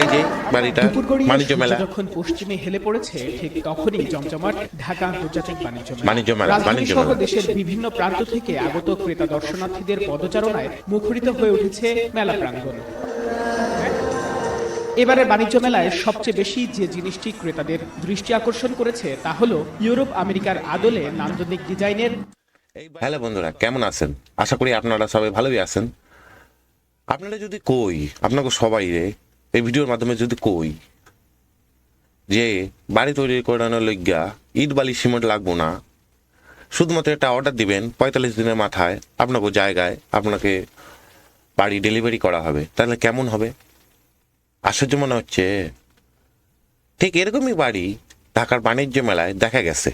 এই যে বাড়িটা দুপুর গড়িয়ে বাণিজ্য মেলা যখন পশ্চিমে হেলে পড়েছে ঠিক তখনই জমজমাট ঢাকা আন্তর্জাতিক বাণিজ্য মেলা রাজধানী বাণিজ্য সহ মেলা দেশের বিভিন্ন প্রান্ত থেকে আগত ক্রেতা দর্শনার্থীদের পদচারণায় মুখরিত হয়ে উঠেছে মেলা প্রাঙ্গণ। এবারে বাণিজ্য মেলায় সবচেয়ে বেশি যে জিনিসটি ক্রেতাদের দৃষ্টি আকর্ষণ করেছে তা হলো ইউরোপ আমেরিকার আদলে নান্দনিক ডিজাইনের। হ্যালো বন্ধুরা, কেমন আছেন? আশা করি আপনারা সবাই ভালোই আছেন। আপনারা যদি কই আপনাকে সবাই এই ভিডিওর মাধ্যমে যদি কই যে বাড়ি তৈরি করানোর লইগা ইট বালি সিমেন্ট লাগবো না, শুধুমাত্র একটা অর্ডার দিবেন, 45 দিনের মাথায় আপনাকে জায়গায় আপনাকে বাড়ি ডেলিভারি করা হবে, তাহলে কেমন হবে? আশ্চর্য মনে হচ্ছে। ঠিক এরকমই বাড়ি ঢাকার বাণিজ্য মেলায় দেখা গেছে।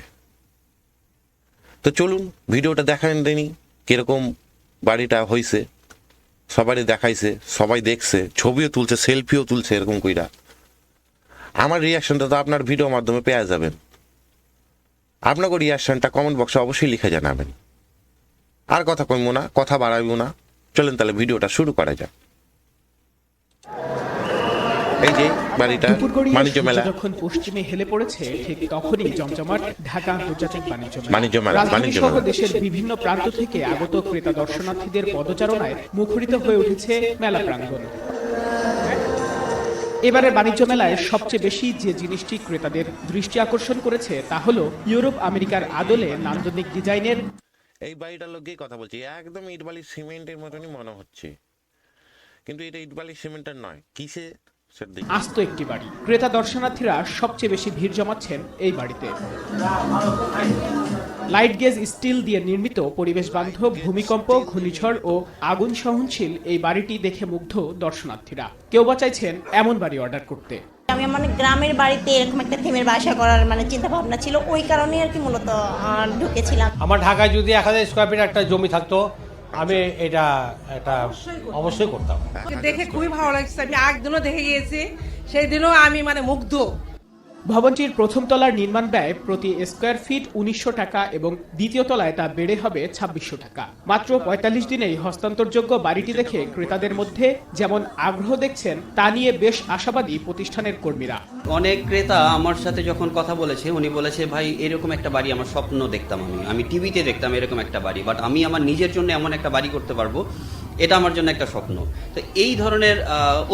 তো চলুন ভিডিওটা দেখান দেনি কিরকম বাড়িটা হয়েছে। সবারই দেখাইছে, সবাই দেখছে, ছবিও তুলছে, সেলফিও তুলছে। এরকম কইরা আমার রিয়াকশনটা তো আপনার ভিডিওর মাধ্যমে পেয়ে যাবেন। আপনাকে রিয়াকশনটা কমেন্ট বক্সে অবশ্যই লিখে জানাবেন। আর কথা কইবো না, কথা বাড়াইবো না, চলেন তাহলে ভিডিওটা শুরু করা যাক। এই যে বাড়িটা দুপুর গড়িয়ে বাণিজ্য মেলা যখন পশ্চিমে হেলে পড়েছে ঠিক তখনই জমজমাট ঢাকা আন্তর্জাতিক বাণিজ্য মেলা রাজধানী বাণিজ্য সহ মেলা দেশের বিভিন্ন প্রান্ত থেকে আগত ক্রেতা দর্শনার্থীদের পদচারণায় মুখরিত হয়ে উঠেছে মেলা প্রাঙ্গণ। এবারে বাণিজ্য মেলায় সবচেয়ে বেশি যে জিনিসটি ক্রেতাদের দৃষ্টি আকর্ষণ করেছে তা হলো ইউরোপ আমেরিকার আদলে নান্দনিক ডিজাইনের। এই বাড়িটার লোকই কথা বলছি, একদম ইটবালি সিমেন্টের মতনই মনে হচ্ছে, কিন্তু এটা ইটবালি সিমেন্টের নয়। কিসে আস্ত একটি বাড়ি। ক্রেতা দর্শনার্থীরা সবচেয়ে বেশি ভিড় জমাচ্ছেন এই বাড়িতে। লাইট গেজ স্টিল দিয়ে নির্মিত পরিবেশ বান্ধব ভূমিকম্প, ঘূর্ণিঝড় ও আগুন সহনশীল এই বাড়িটি দেখে মুগ্ধ দর্শনার্থীরা। কেউ বা চাইছেন এমন বাড়ি অর্ডার করতে। আমি গ্রামের বাড়িতে এরকম একটা থিমের বাসা করার চিন্তা ভাবনা ছিল, ওই কারণে আর কি মূলত ঢুকেছিলাম। আমার ঢাকায় যদি 1000 স্কয়ার ফিট একটা জমি থাকতো, আমি এটা অবশ্যই করতাম। দেখে খুবই ভালো লাগছে। আমি একদিনও দেখে গিয়েছি, সেই দিনও আমি মুগ্ধ। ভবনটির প্রথম তলার নির্মাণ ব্যয় প্রতি স্কয়ার ফিট 1900 টাকা এবং দ্বিতীয় তলায় তা বেড়ে হবে 2600 টাকা। মাত্র 45 দিনেই হস্তান্তরযোগ্য বাড়িটি দেখে ক্রেতাদের মধ্যে যেমন আগ্রহ দেখছেন, তা নিয়ে বেশ আশাবাদী প্রতিষ্ঠানের কর্মীরা। অনেক ক্রেতা আমার সাথে যখন কথা বলেছে, উনি বলেছে ভাই এরকম একটা বাড়ি আমার স্বপ্ন দেখতাম, আমি টিভিতে দেখতাম এরকম একটা বাড়ি, বাট আমি আমার নিজের জন্য এমন একটা বাড়ি করতে পারবো, এটা আমার জন্য একটা স্বপ্ন। তো এই ধরনের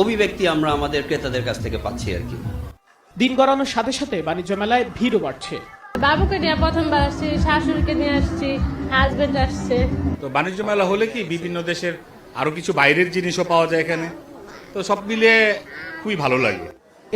অভিব্যক্তি আমরা আমাদের ক্রেতাদের কাছ থেকে পাচ্ছি আর কি। দিন গড়ানোর সাথে সাথে বাণিজ্য মেলায় ভিড়ও বাড়ছে। বাবুকে নিয়ে প্রথমবার আসছি, শাশুড়িকে নিয়ে আসছি, হাজবেন্ড আসছে। তো বাণিজ্য মেলা হলে কি বিভিন্ন দেশের আরো কিছু বাইরের জিনিসও পাওয়া যায় এখানে, তো সব মিলিয়ে খুবই ভালো লাগে।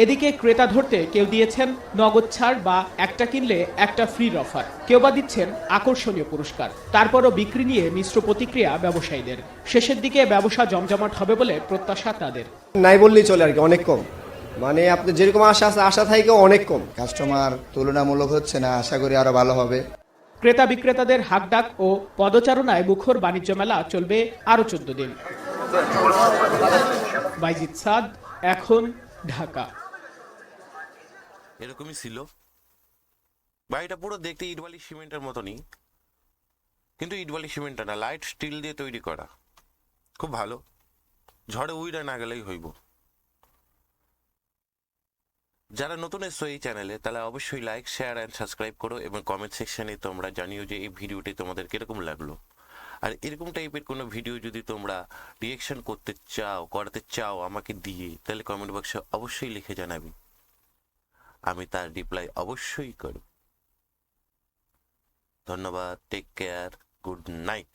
এদিকে ক্রেতা ধরতে কেউ দিয়েছেন নগদ ছাড় বা একটা কিনলে একটা ফ্রির অফার, কেউ বা দিচ্ছেন আকর্ষণীয় পুরস্কার। তারপরও বিক্রি নিয়ে মিশ্র প্রতিক্রিয়া ব্যবসায়ীদের। শেষের দিকে ব্যবসা জমজমাট হবে বলে প্রত্যাশা তাদের। নাই বললেই চলে আর কি, অনেক কম। আপনি যেরকম আশা থেকে অনেক কম। কাস্টমার তুলনামূলক হচ্ছে না, আশা করি আরো ভালো হবে। ক্রেতা বিক্রেতাদের হাকডাক ও পদচারণায় মুখর বাণিজ্য মেলা চলবে আরো 14 দিন। বাইজিদ সাদ, এখন, ঢাকা। এরকমই ছিল বাড়িটা, পুরো দেখতে ইটবালি সিমেন্টের মতনই, কিন্তু ইটবালি সিমেন্টটা না, লাইট স্টিল দিয়ে তৈরি করা, খুব ভালো। ঝড়ে উইড়া না গেলেই হইব। যারা নতুন এসছো এই চ্যানেলে, তাহলে অবশ্যই লাইক, শেয়ার অ্যান্ড সাবস্ক্রাইব করো এবং কমেন্ট সেকশনে তোমরা জানিও যে এই ভিডিওটি তোমাদের কিরকম লাগলো। আর এরকম টাইপের কোনো ভিডিও যদি তোমরা রিয়েকশন করাতে চাও আমাকে দিয়ে, তাহলে কমেন্ট বক্সে অবশ্যই লিখে জানাবি, আমি তার রিপ্লাই অবশ্যই করব। ধন্যবাদ, টেক কেয়ার, গুড নাইট।